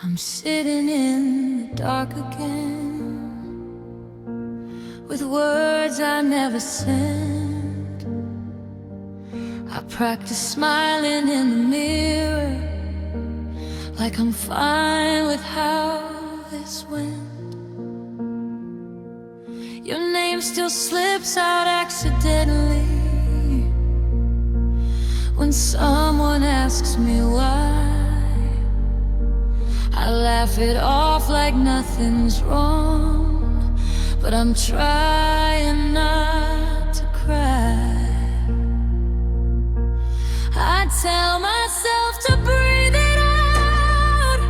I'm sitting in the dark again, with words I never sent. I practice smiling in the mirror, like I'm fine with how this went. Your name still slips out accidentally when someone asks me why. I laugh it off like nothing's wrong, but I'm trying not to cry. I tell myself to breathe it out,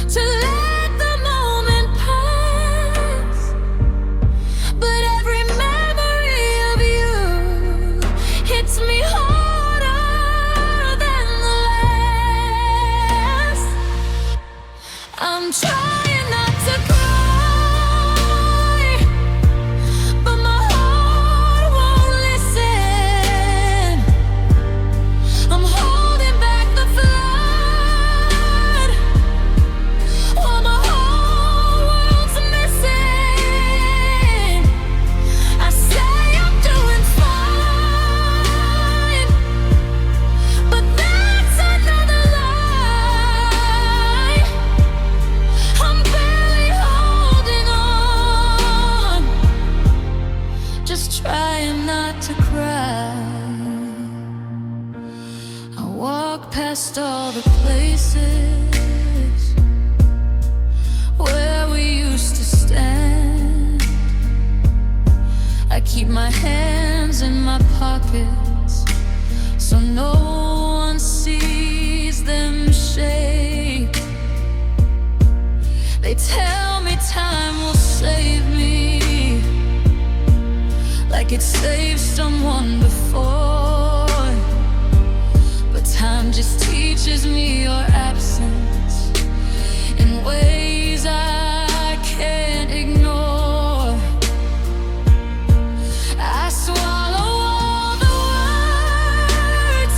to let the moment pass, but every memory of you hits me harder than the last. I'm trying not to cry, but my heart won't listen. I'm holding back the flood while my whole world's missing. I say I'm doing fine, but that's another lie. I'm barely holding on, just trying not to cry. I walk past all the places where we used to stand. I keep my hands in my pockets so no one sees them shake. They tell me time will save me, like it saved someone before. But time just teaches me your absence in ways I can't ignore. I swallow all the words,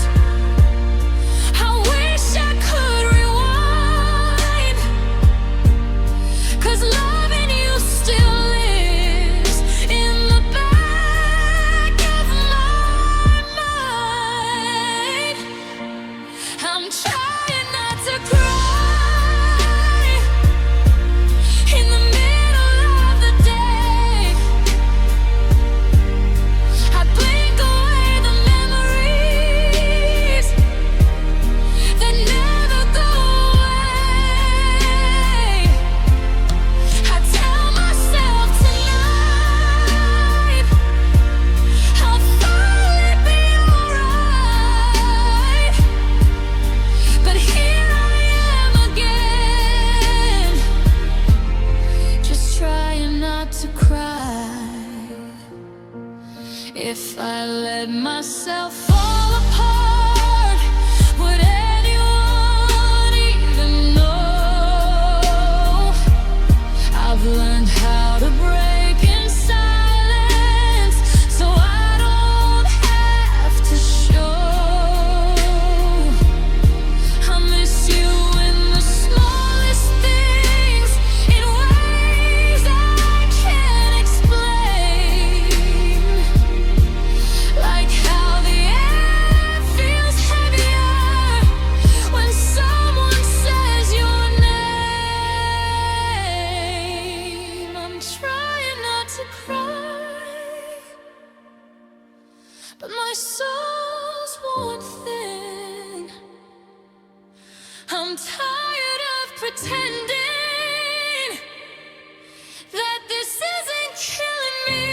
I wish I could rewind, 'cause loving you still lives in the back of my mind. I'm trying not to cry in the middle of the day. I blink away the memories that never go away. I tell myself tonight I'll finally be alright, but here I am again, just trying not to cry. If I let myself fall apart, would anyone even know? I've learned how to break in silence, so I don't have to show. I miss you in the smallest things, in ways I can't explain, like how the air feels heavier when someone says your name. I'm trying not to cry, but my soul's worn thin. I'm tired of pretending that this isn't killing me.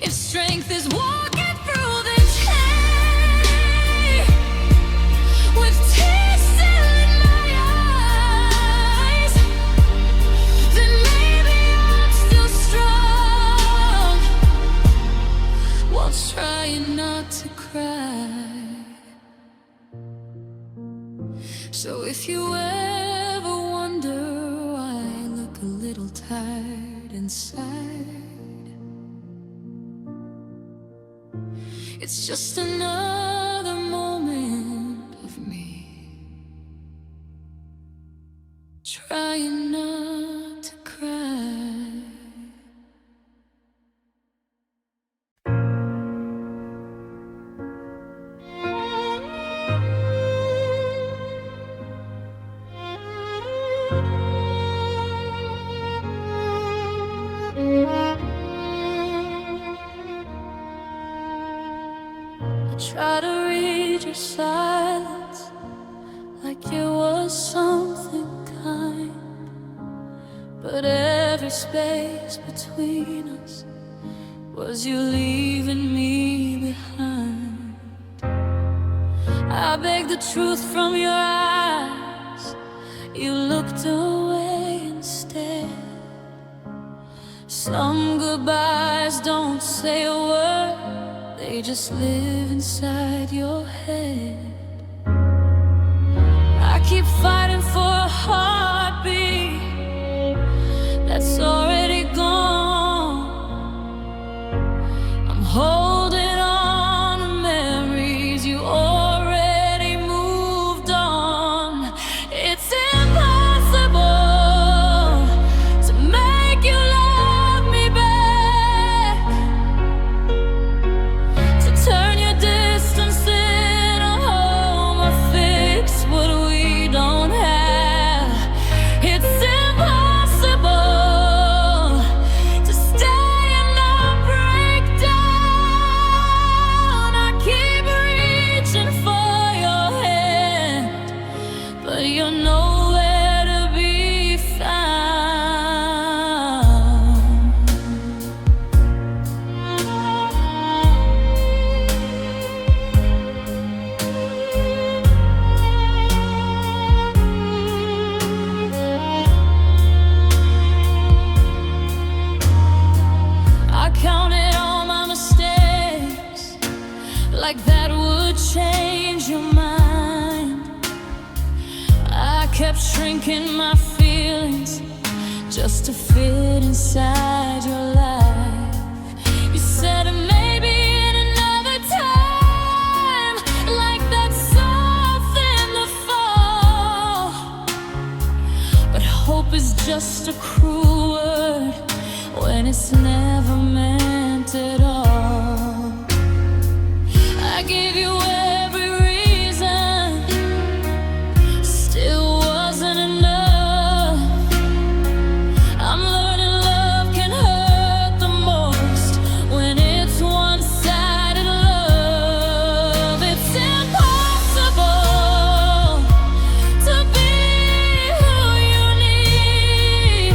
If strength is walking through the day with tears still in my eyes, then maybe I'm still strong while trying not to cry. So if you ever wonder why I look a little tired inside, it's just another moment of me try to read your silence like it was something kind, but every space between us was you leaving me behind. I begged the truth from your eyes, you looked away instead. Some goodbyes don't say a word, they just live inside your head. I keep fighting for a heartbeat that's already gone. I'm holding on to memories you already moved on. It's impossible to make you love me back, to turn your distance into home or fix what we don't have. It's impossible to stay and not break down. I keep reaching for your hand, but you're nowhere to be found. I counted all my mistakes, like that would change your mind. I kept shrinking my feelings just to fit inside your life. You said maybe in another time, like that soft in the fall, but hope is just a cruel word when it's never meant at all. I gave you every reason, still wasn't enough. I'm learning love can hurt the most when it's one-sided love. It's impossible to be who you need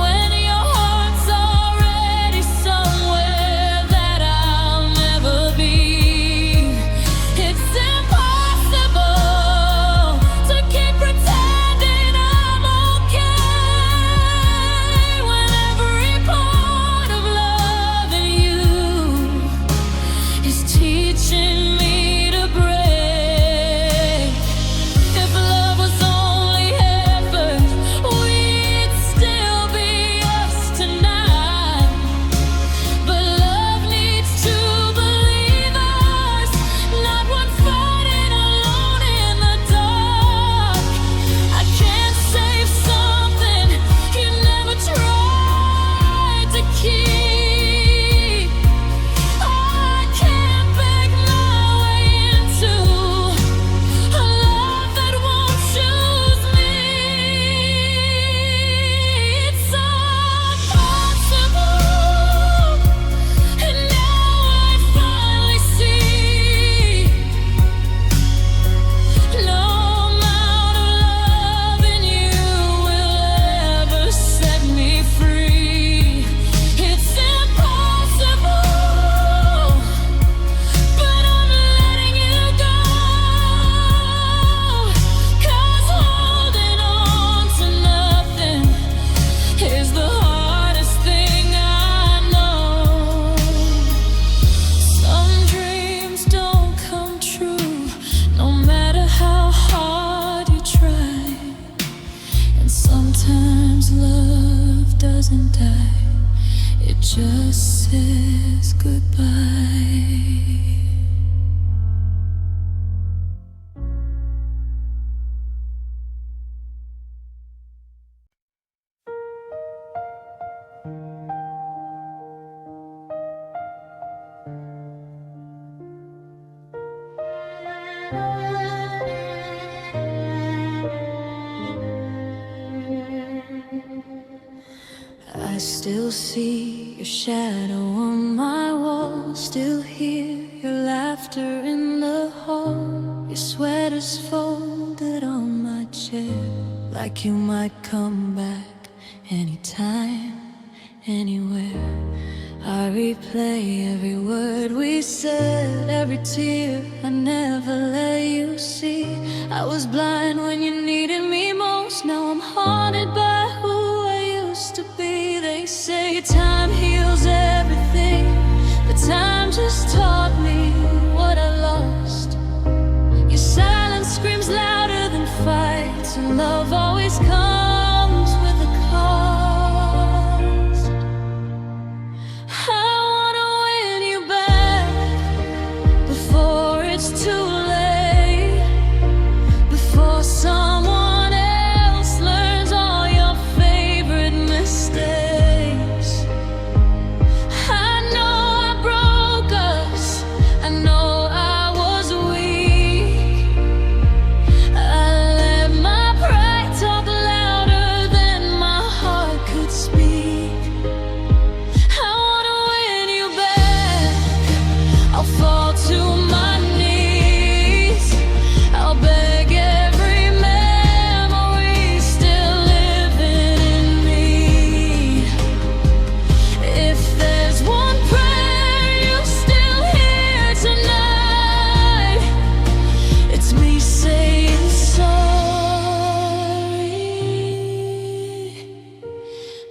when your heart's already somewhere that I'll never be. It's impossible to keep pretending I'm okay when every part of loving you is teaching me to break. If love was only effort, we'd still be us tonight. But love needs two believers, not one fighting alone in the dark. I can't save something you never tried to keep. I can't beg my way into a love that won't choose me. It's impossible, and now I finally see no amount of love in you will ever set me free. It's impossible, but I'm letting you go, 'cause holding on to nothing is the hardest thing I know. Some dreams don't come true, no matter how hard you try. And sometimes love doesn't die, it just says goodbye. I still see your shadow on my wall, still hear hear your laughter in the hall. Your sweater's folded on my chair, like you might come back anytime, anywhere. I replay every word we said, every tear I never let you see. I was blind when you needed me most. Now I'm haunted by who I used to be. They say time heals everything, but time just taught me what I lost. Your silence screams louder than fights, and love always comes with a cost. I wanna win you back before it's too late, before someone else learns all your favorite mistakes. I know I broke us, I know I was weak. I let my pride talk louder than my heart could speak. I wanna win you back. I'll fall to my knees, I'll beg every memory still living in me. If there's one prayer you still hear tonight, it's me saying sorry.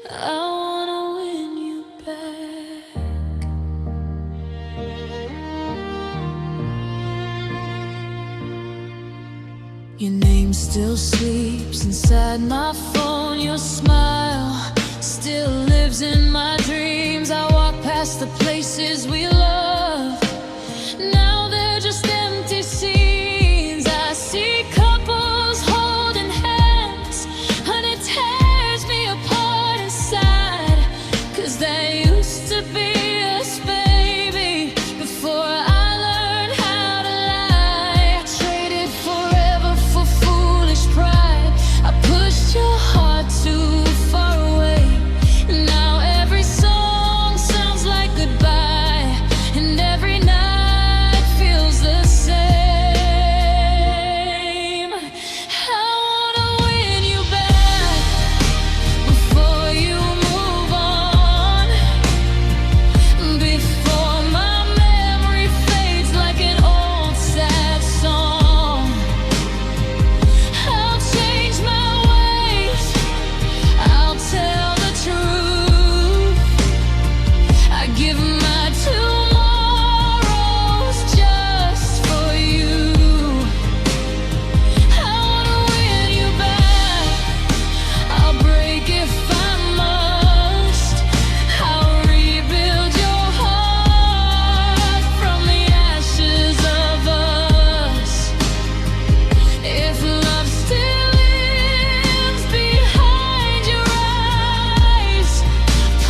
I wanna win you back. Your name still sleeps inside my phone. Your smile still lives in my dreams. I walk past the places we love, now they're just empty scenes. I see couples holding hands, and it tears me apart inside. 'Cause that used to be us, baby, before I learned how to lie. I traded forever for foolish pride. I pushed your heart too far away. Now every song sounds like goodbye, and every night feels the same. I wanna win you back before you move on, before my memory fades like an old sad song. I'll change my ways, I'll tell the truth. I give my tomorrows just for you. I wanna win you back. I'll break if I must. I'll rebuild your heart from the ashes of us. If love still lives behind your eyes,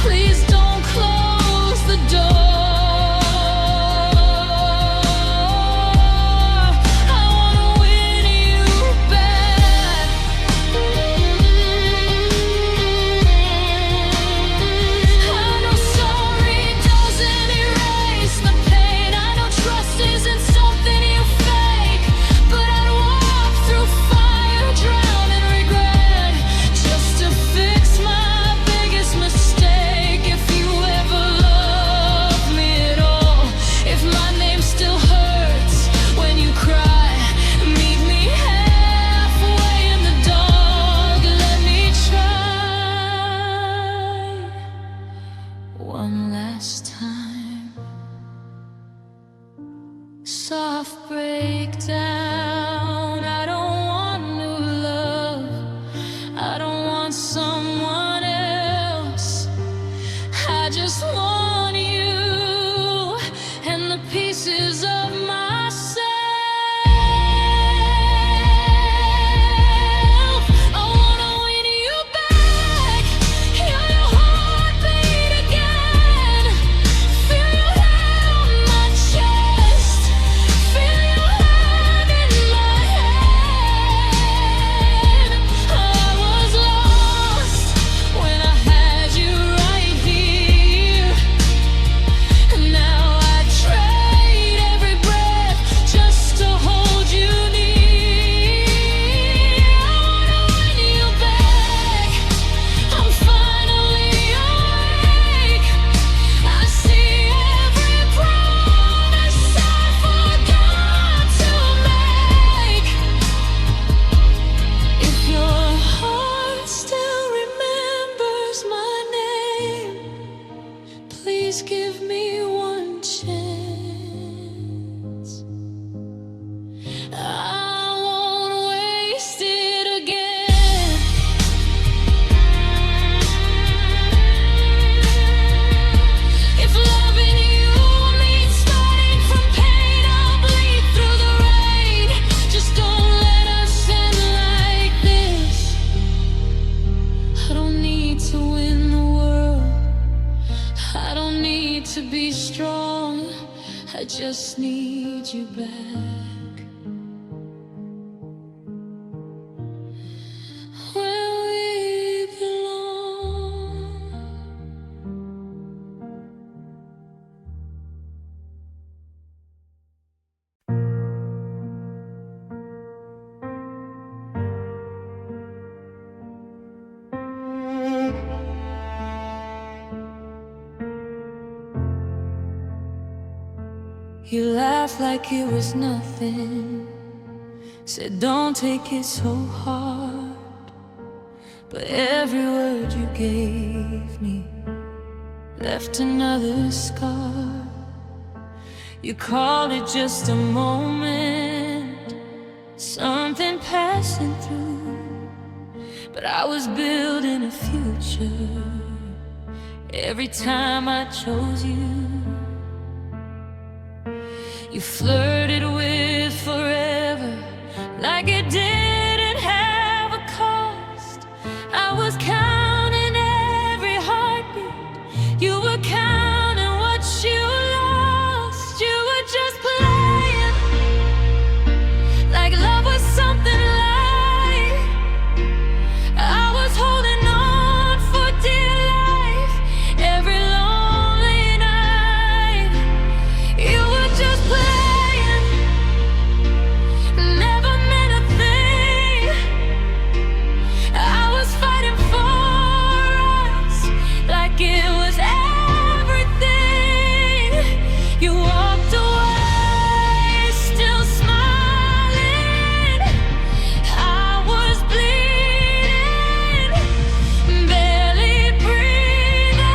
please don't close the door. I wanna win you back. I know sorry doesn't erase the pain. I know trust isn't something you fake, but I'd walk through fire, drown in regret, just to fix my biggest mistake. If you ever love me at all, if my name still hurts when you cry, meet me halfway in the dark. Let me try one last time. Soft breakdown. I don't want new love, I don't want someone else. I just want you and the pieces of myself. I wanna win you back. Hear your heartbeat again. Feel your head on my chest. Feel your hand in just need you back. Where we belong. You laughed like it was nothing, said don't take it so hard. But every word you gave me left another scar. You called it just a moment, something passing through. But I was building a future every time I chose you. You flirted with forever like it didn't have a cost. I was counting every heartbeat. You were counting what you lost. You were just playing like love was something light. I was holding on for dear life every lonely night. You were just playing, never meant a thing. I was fighting for us like it was everything. You walked away, still smiling. I was bleeding, barely breathing.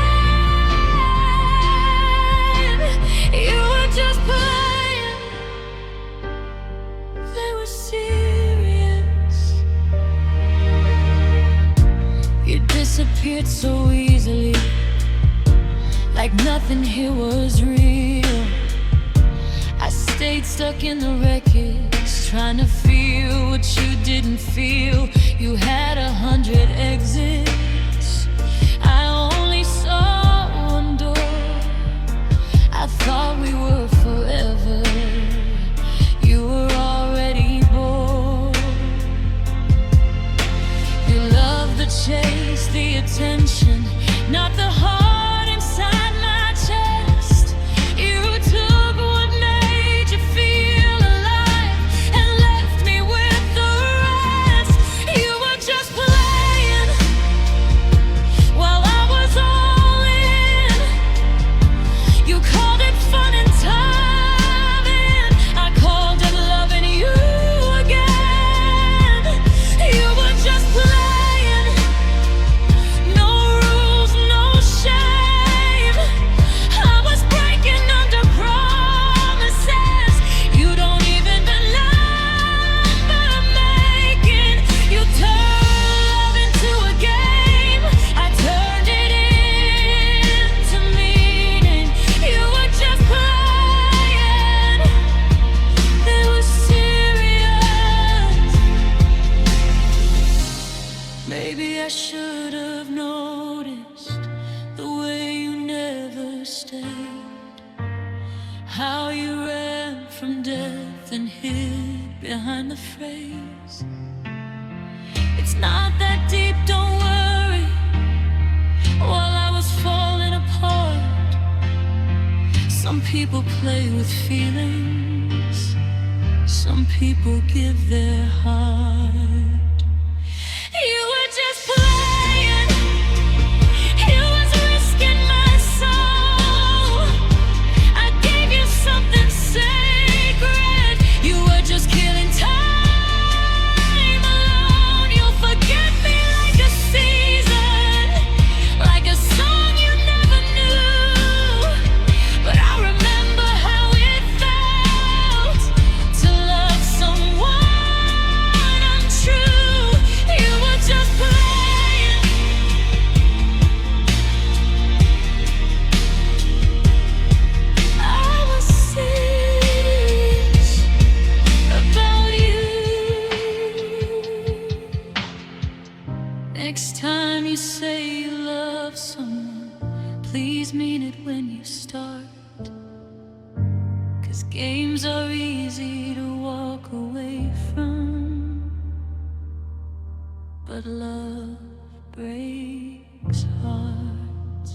You were just playing, they were serious. You disappeared so easily, like nothing here was real. I stayed stuck in the wreckage, trying to feel what you didn't feel. You had 100 exits, I only saw one door. I thought we were forever, you were already bored. You loved the chase, the attention, not the heart inside my chest. You took what made you feel alive and left me with the rest. You were just playing while I was all in. You called it fun and timing, I called it loving you again. You were just playing, no rules, no shame. I was breaking under promises you don't even remember making. You turned love into a game, I turned it into meaning. You were just playing, they were serious. Maybe I should have noticed the way you never stayed, how you ran from death and hid behind the phrase, it's not that deep, don't worry. While I was falling apart, some people play with feelings, some people give their heart. You were just playing, you was risking my soul. I gave you something sacred, you were just killing time alone. You'll forget me like a season, like a song you never knew. But I remember how it felt to love someone untrue. Games are easy to walk away from, but love breaks hearts.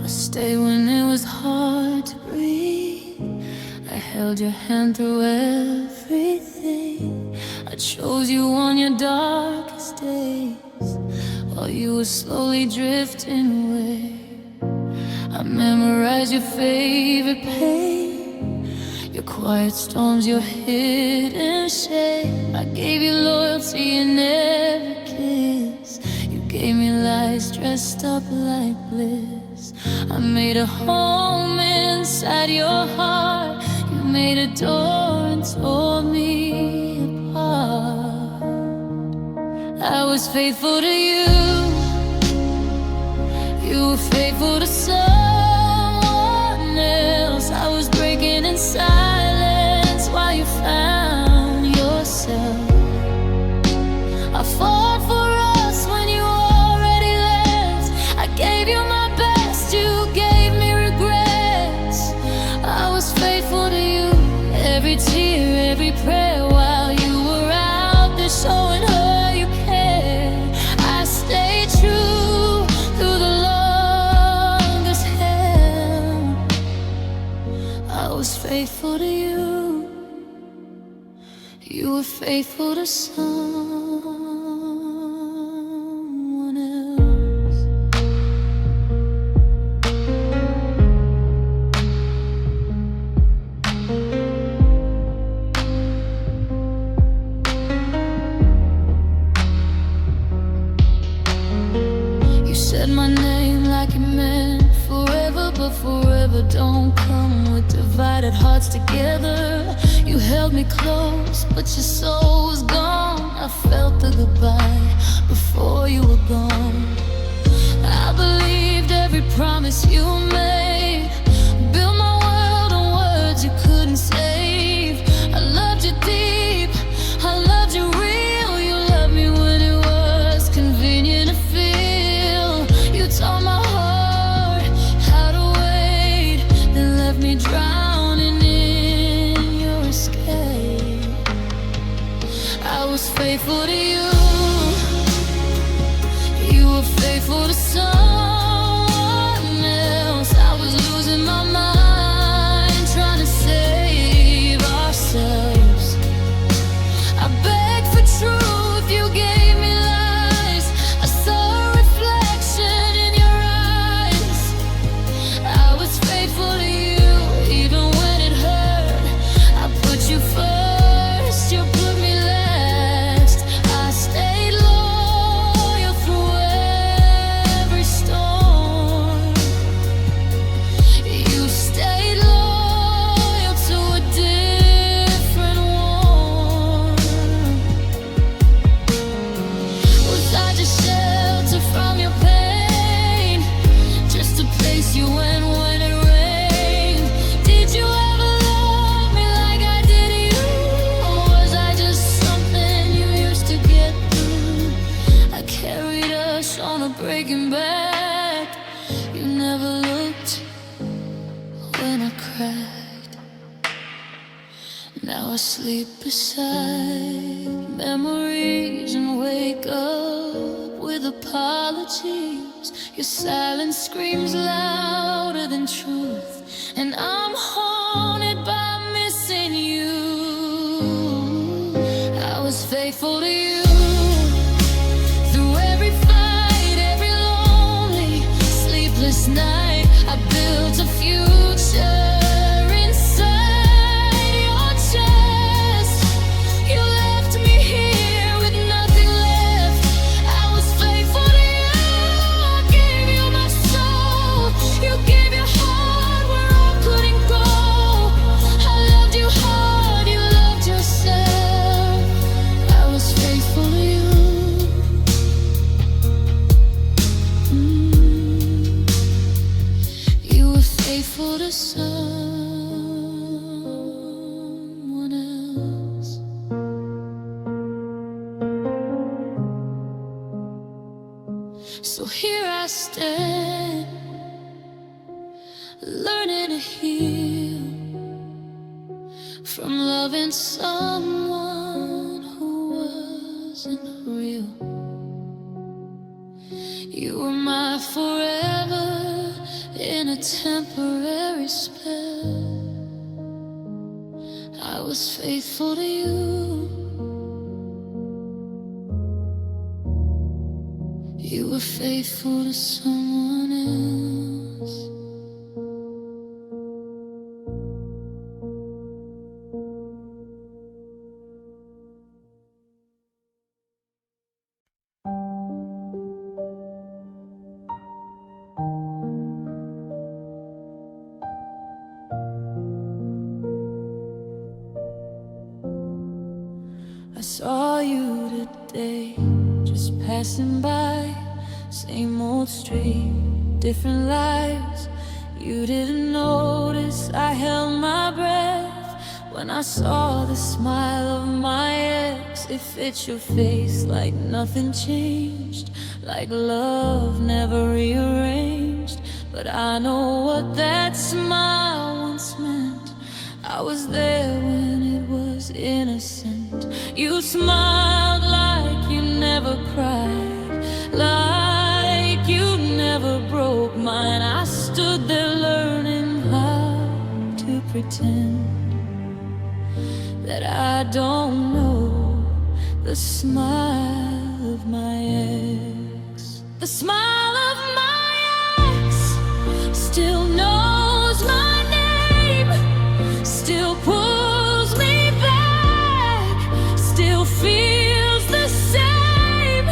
I stayed when it was hard to breathe. I held your hand through everything. I chose you on your darkest days, while you were slowly drifting away. I memorized your favorite pain, your quiet storms, your hidden shame. I gave you loyalty in every kiss. You gave me lies dressed up like bliss. I made a home inside your heart. You made a door and tore me apart. I was faithful to you. You were faithful to someone else. I was breaking in silence while you found yourself. I fought for us when you already left. I gave you my best, you gave me regrets. I was faithful to you, every tear, every prayer, while you were out there showing her you cared. I stayed true through the longest hell. I was faithful to you. You were faithful to someone else. You said my name like it meant forever, but forever don't come with divided hearts together. You held me close, but your soul was gone. I felt the goodbye before you were gone. I believed every promise you made, built my world on words you couldn't save. I loved you deep, I loved you real. You loved me when it was convenient to feel. You taught my heart how to wait, then left me drowning in your escape. I was faithful to you. You were faithful to someone else. I was losing my mind, trying to save ourselves. I begged for truth, you gave me lies. I saw a reflection in your eyes. I was faithful to you, even when it hurt. I put you first, you put me last. I stayed loyal through every storm. You stayed loyal to a different one. Was I just shelter from your pain, just a place you went when it rained? Did you ever love me like I did you, or was I just something you used to get through? I carried us on a breaking back. You never looked when I cried. Now I sleep beside memories and wake up with apologies. Your silence screams louder than truth, and I'm haunted by missing you. I was faithful to you through every fight, every lonely, sleepless night. I built a future inside your chest. You left me here with nothing left. I was faithful to you. I gave you my soul. You gave your heart where I couldn't go. I loved you hard, you loved yourself. I was faithful to you. to someone else. So here I stand, learning to heal from loving someone who wasn't real. You were my forever in a temporary spell. I was faithful to you. You were faithful to someone else. I saw you today, just passing by. Same old street, different lives. You didn't notice I held my breath when I saw the smile of my ex. It fit your face like nothing changed, like love never rearranged. But I know what that smile once meant. I was there when it was innocent. You smiled like you never cried, like you never broke mine. I stood there learning how to pretend that I don't know the smile of my ex. The smile of my ex still knows my name, still pulls me back, still feels the same.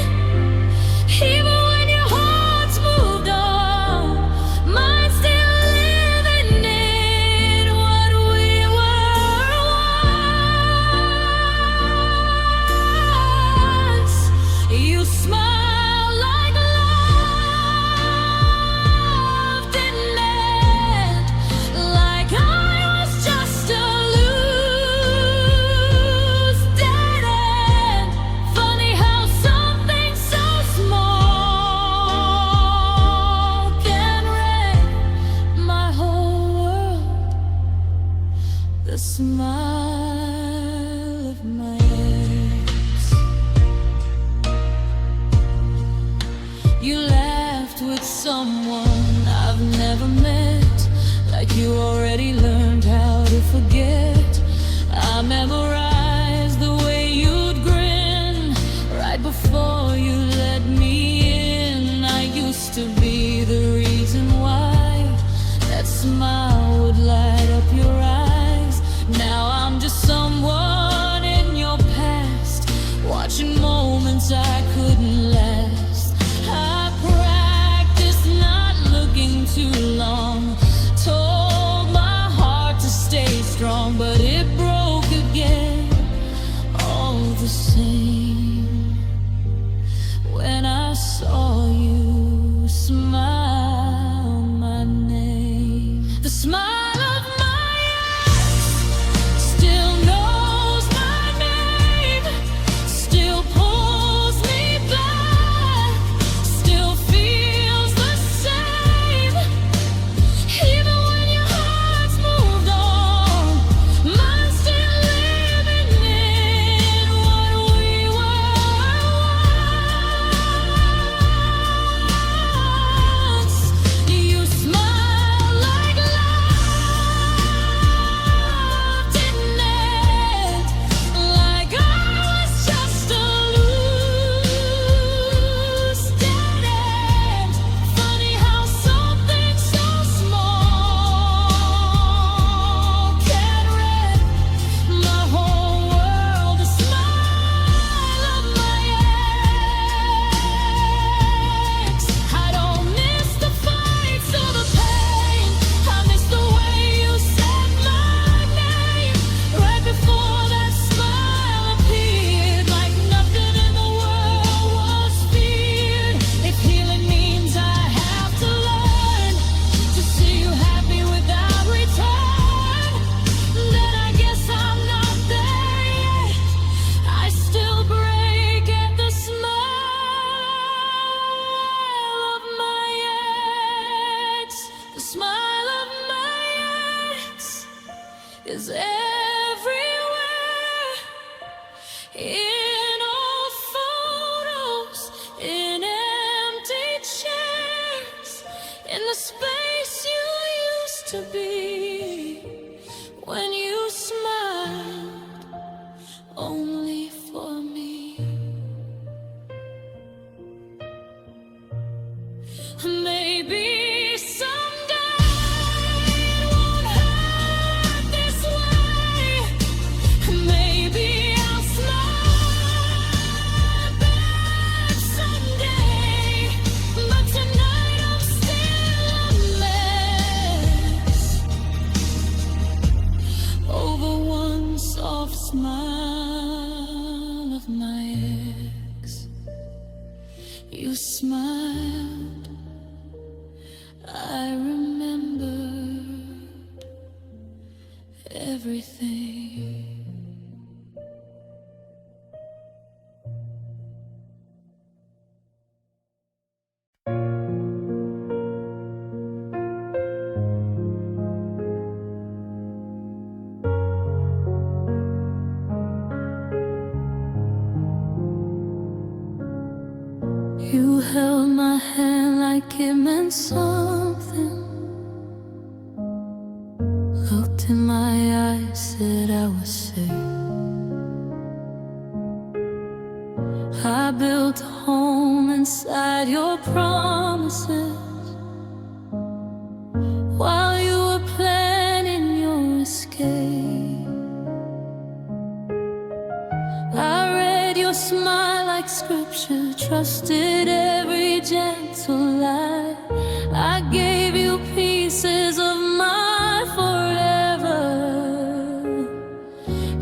Even when your heart's moved on, mine's still living in what we were once. You smile like love didn't end, like I was just a loose dead end. Funny how something so small can wreck my whole world. The smile of my ex. You laughed with someone I've never met, like you already learned how to forget. I memorized the way you'd grin right before you let me in. I used to be the reason why that smile would light up your eyes. Now I'm just someone in your past, watching moments I couldn't last. I practiced not looking too long, told my heart to stay strong, but it broke again all the same when I saw you smile my name. The smile of my ex still knows my name, still pulls me back, still feels the same. is everywhere, in all photos, in empty chairs, in the space you used to be when you smiled only for me. Maybe someday it won't hurt this way. Maybe I'll smile back someday. But tonight I'm still a mess over one soft smile of my ex. You smiled, I remembered everything. You held my hand like it meant something. Looked in my eyes, said I was safe. I built a home inside your promises while you were planning your escape. I read your smile like scripture, trusted every gentle lie. I gave you pieces of my forever.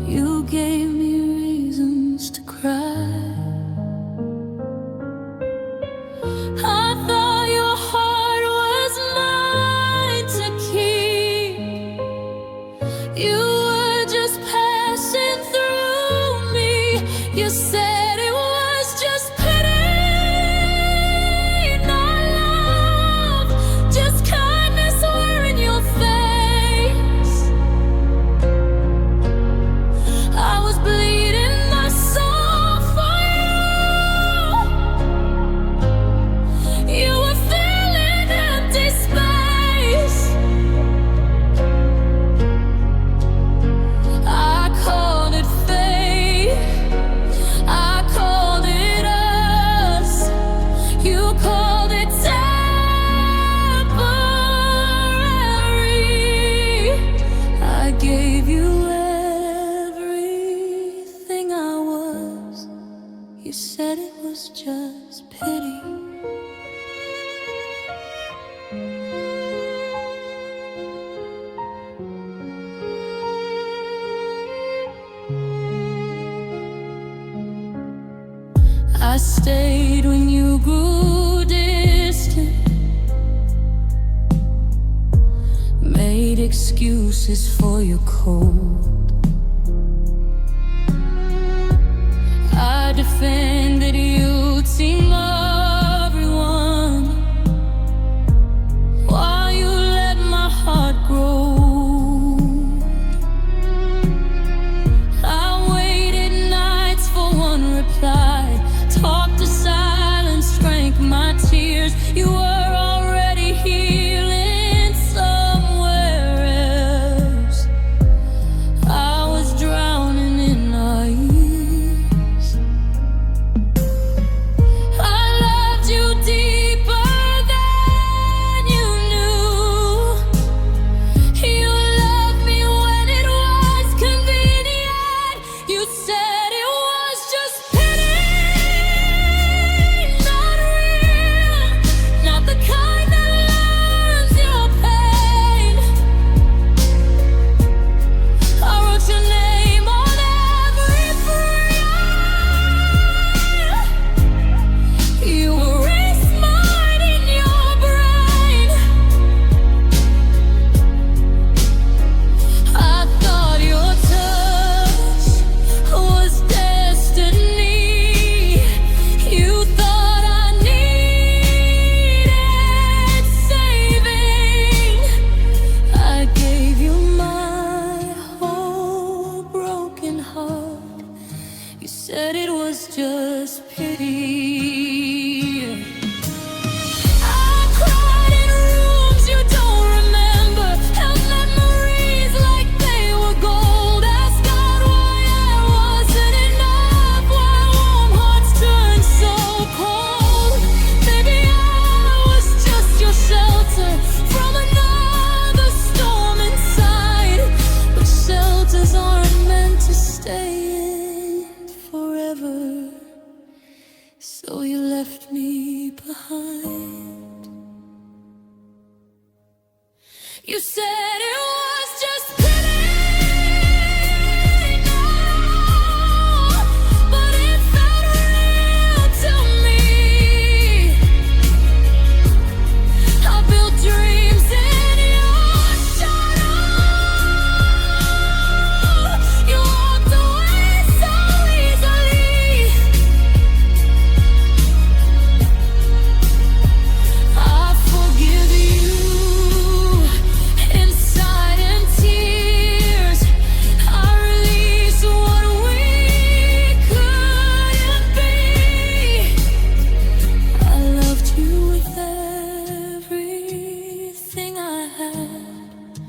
You gave me reasons to cry. I thought your heart was mine to keep. You were just passing through me. You said it was just pity, not love, just kindness wearing your face. I was bleeding my soul for you. You were filling empty space. I called it fate, I called it us, you called it temporary. I gave you everything I was. You said it was just pity. I stayed when you grew distant, made excuses for your cold. I defended you, team everyone, while you let my heart grow. I waited nights for one reply, talked to silence, drank my tears. You were already healing somewhere else. I was drowning in our years. I You said it was just pity, no, but it felt real to me. I built dreams in your shadow. You walked away so easily. I forgive you. Inside in tears, I release what we couldn't be. I loved you with everything I had.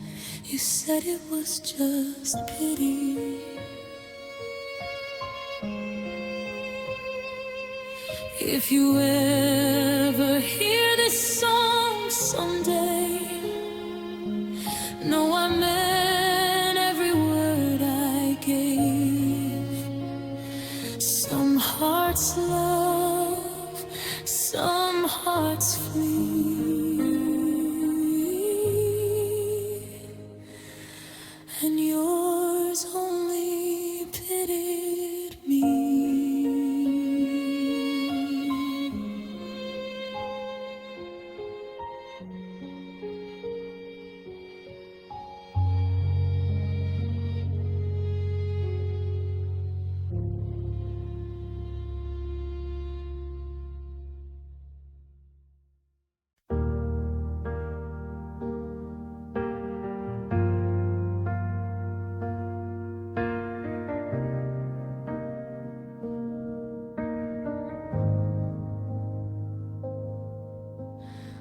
You said it was just pity. If you ever hear this song someday, no, I meant every word I gave. Some hearts love, some hearts flee, and yours only pitied me.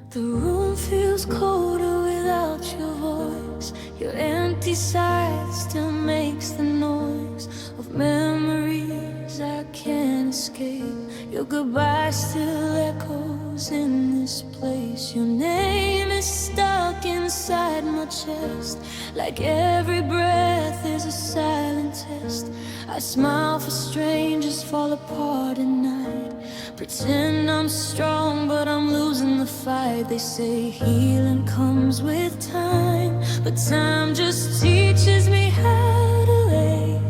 The room feels colder without your voice. Your empty side still makes the noise of memories I can't escape. Your goodbye still echoes in this place. Your name is stuck inside my chest, like every breath is a silent test. I smile for strangers, fall apart at night. Pretend I'm strong, but I'm losing the fight. They say healing comes with time, but time just teaches me how to ache.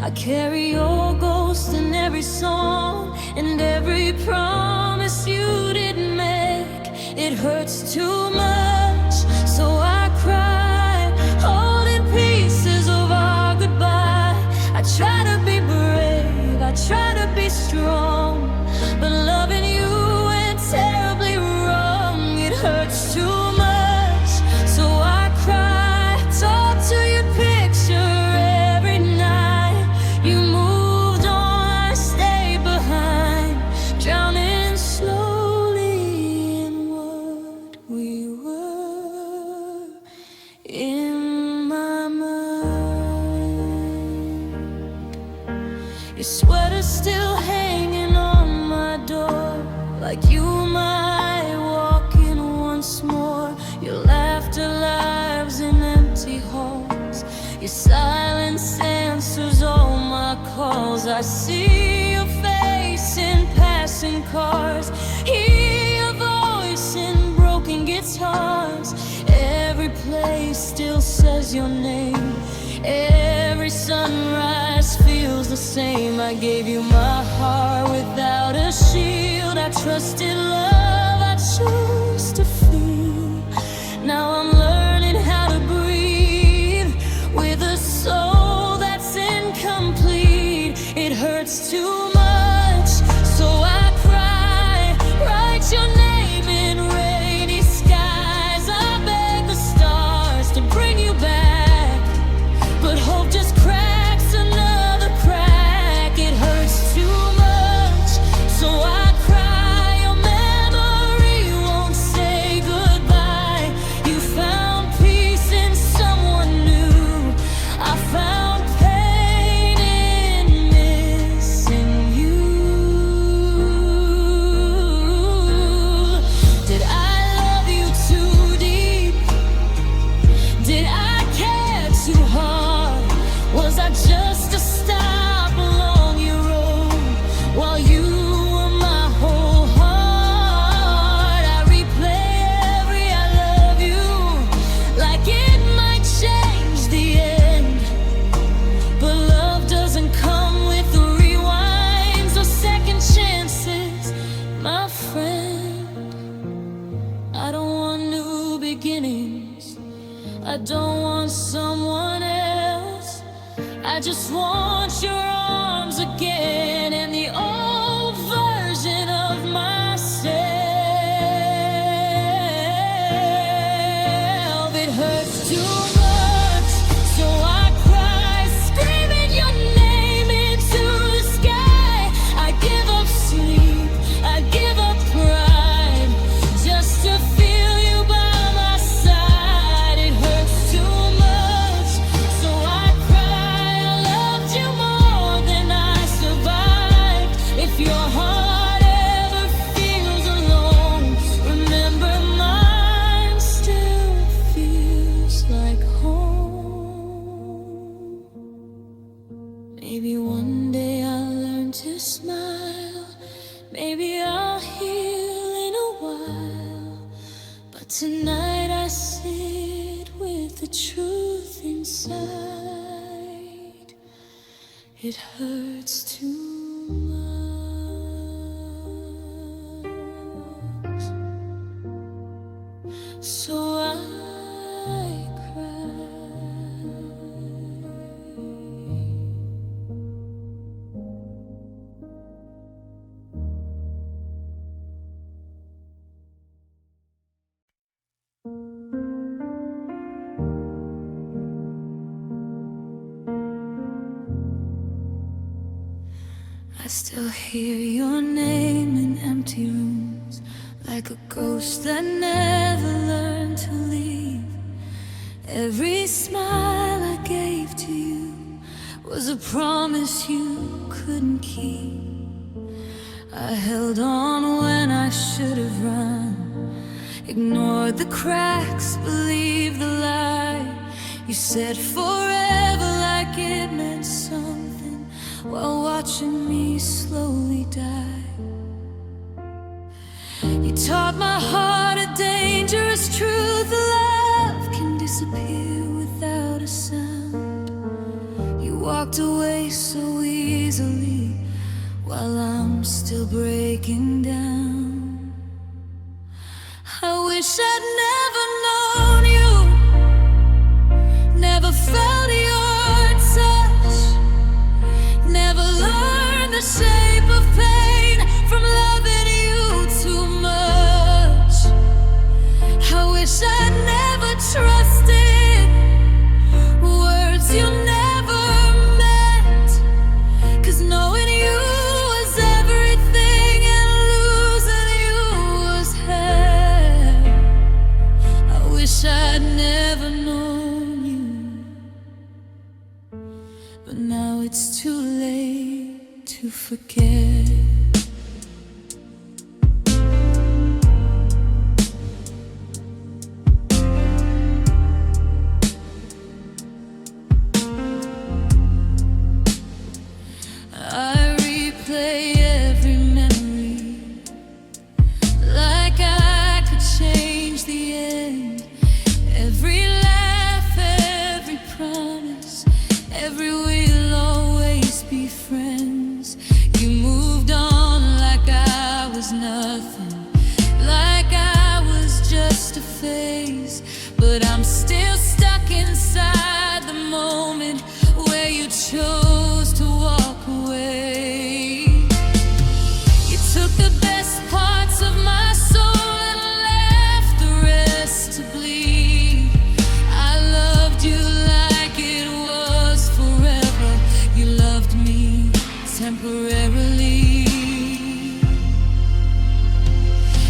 I carry your ghost in every song and every promise you didn't make. It hurts too much, so I cry, holding pieces of our goodbye. I try to be brave, I try to be strong, but loving you went terribly wrong. It hurts too much, so I cry, talk to your picture every night. You moved on, I stayed behind, drowning slowly in what we were in my mind. Your sweater's still hanging on my door, like you might walk in once more. Your laughter lives in empty halls. Your silence answers all my calls. I see your face in passing cars, hear your voice in broken guitars. Every place still says your name. Every sunrise feels the same. I gave you my heart without a shield. I trusted love, I chose to feel. Now I'm learning how to breathe with a soul that's incomplete. It hurts too much, so I cry, write your name in rainy skies. I beg the stars to bring you back, but hope just cracks another crack. It hurts too much, so I cry, your memory I don't want someone else. I just want your arms again and the old version of myself. It hurts too much, so I cry, screaming your name into the sky. I give up sleep, I give up pride, just to feel you by my side. It hurts too much, so I cry. I loved you more than I survived. If your heart ever feels alone, remember mine still feels like home. Maybe one day I'll learn to smile, maybe I'll heal in a while, but tonight I sit with the truth inside. It hurts too much, so I cry. I still hear your name in empty rooms, like a ghost that never learned to leave. Every smile I gave to you was a promise you couldn't keep. I held on when I should have run, ignored the cracks, believed the lie. You said forever like it meant something, while watching me slowly die. You taught my heart a dangerous truth: love can disappear without a sound. You walked away so easily, while I'm still breaking down. I wish I'd never known you, never felt your touch, never learned the shape of pain from loving you too much. I wish I'd never trusted words you never meant, 'cause knowing you was everything and losing you was hell. I wish I'd never known you, but now it's too late to forget. I replay every memory, like I could change the end. Every laugh, every promise, every we'll always be friends. You moved on like I was nothing, like I was just a phase. But I'm still stuck inside the moment where you chose to walk away. You took the best parts of my soul and left the rest to bleed. I loved you like it was forever. You loved me temporarily.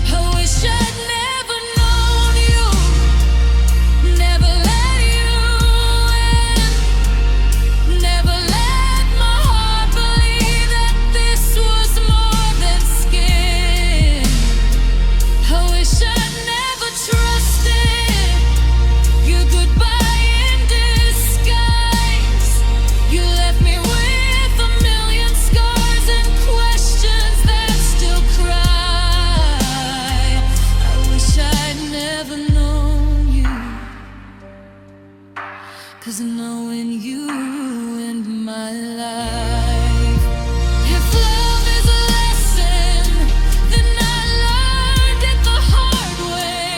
I wish I'd never known you, never let you in, never let my heart believe that this was more than skin. I wish I'd never trusted your goodbye in disguise. You left me with a million scars and questions that still cry. I wish I'd never known you, 'cause knowing you ruined my life. If love is a lesson, then I learned it the hard way.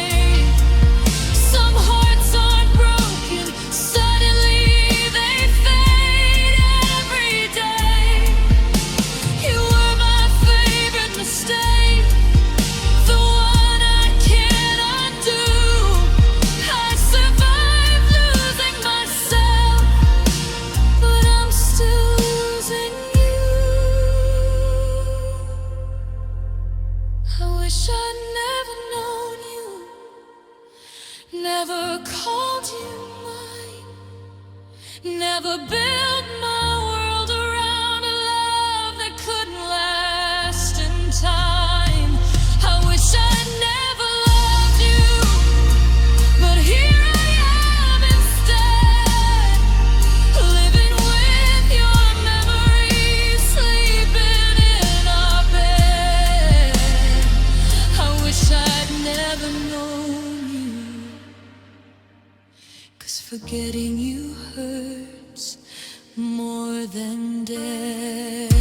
Some hearts aren't broken, never called you mine, never built my world around a love that couldn't last in time. I wish I'd never loved you, but here I am instead, living with your memories, sleeping in our bed. I wish I'd never known you, 'cause forgetting you hurts more than death.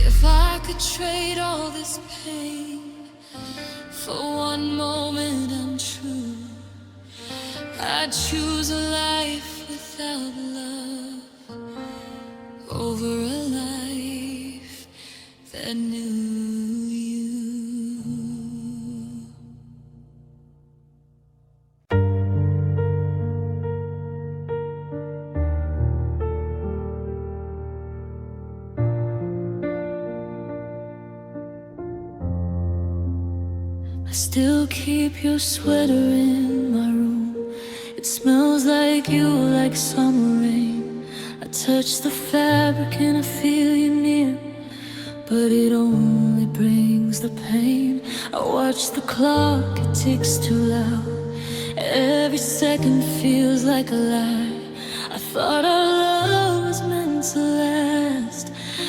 If I could trade all this pain for one moment untrue, I'd choose a life without love over a life that knew you. I still keep your sweater in my room. It smells like you, like summer rain. I touch the fabric and I feel you near, but it only brings the pain. I watch the clock, it ticks too loud. Every second feels like a lie. I thought our love was meant to last,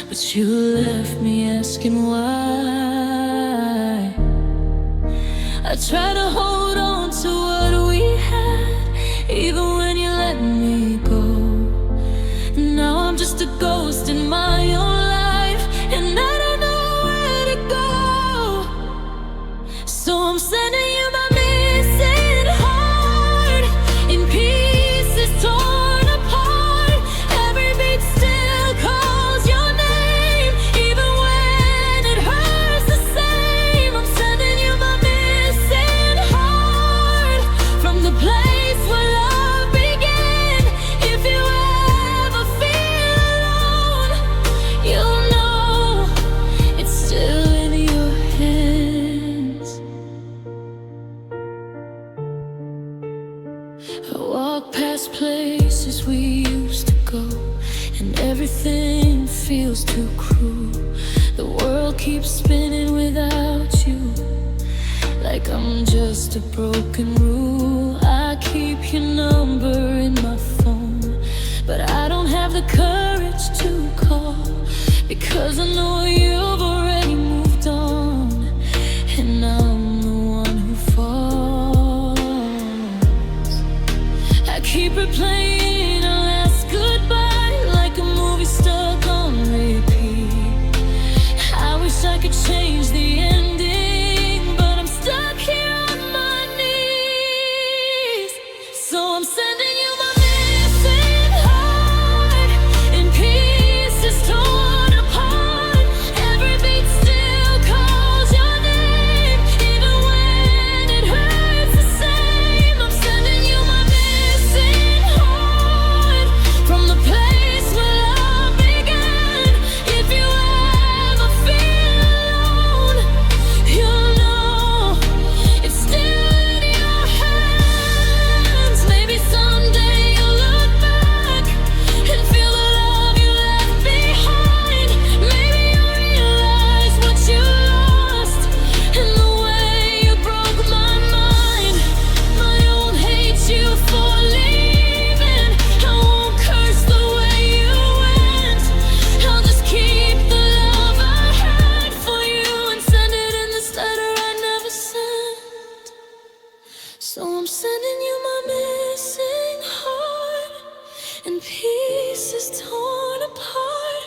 but you left me asking why. I try to hold on to what we had, even when you let me go. Now I'm just a ghost in my own life, and I don't know where to go. So I'm sending you my missing heart, in pieces torn apart. Every beat still calls your name, even when it hurts the same. I'm sending you my missing heart, from the place where love began. If you ever feel alone, you'll know it's still in your hands. I walk past places we used to go, and everything feels too cruel. The world keeps spinning without you, like I'm just a broken rule. I keep your number in my phone, but I don't have the courage to call, because I know you've already moved on, and I'm the one who falls. I keep replaying our last goodbye, like a movie stuck on repeat. I wish I could change the ending, but I'm stuck here on my knees. So I'm sending you my missing heart, in pieces torn apart. Every beat still calls your name, even when it hurts the same. I'm sending you my missing heart, from the place where love began. If you ever feel alone, you'll know it's still in your hands. Maybe someday you'll look back and feel the love you left behind. Maybe you'll realize what you lost, and the way you broke my mind. I won't hate you for leaving, I won't curse the way you went. I'll just keep the love I had for you and send it in this letter I never sent. So I'm sending you my missing heart, in pieces torn apart.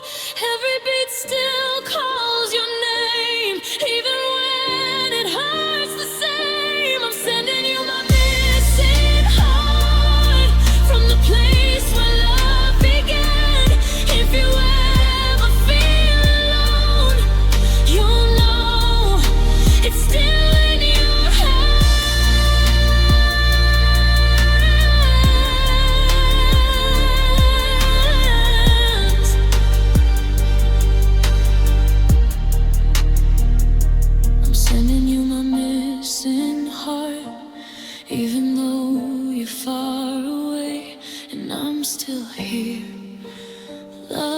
Every beat still calls your name, even when it hurts the same. I'm sending you my missing heart, from the place where love began. If you ever feel alone, you'll know it's still in your hands. still here. Love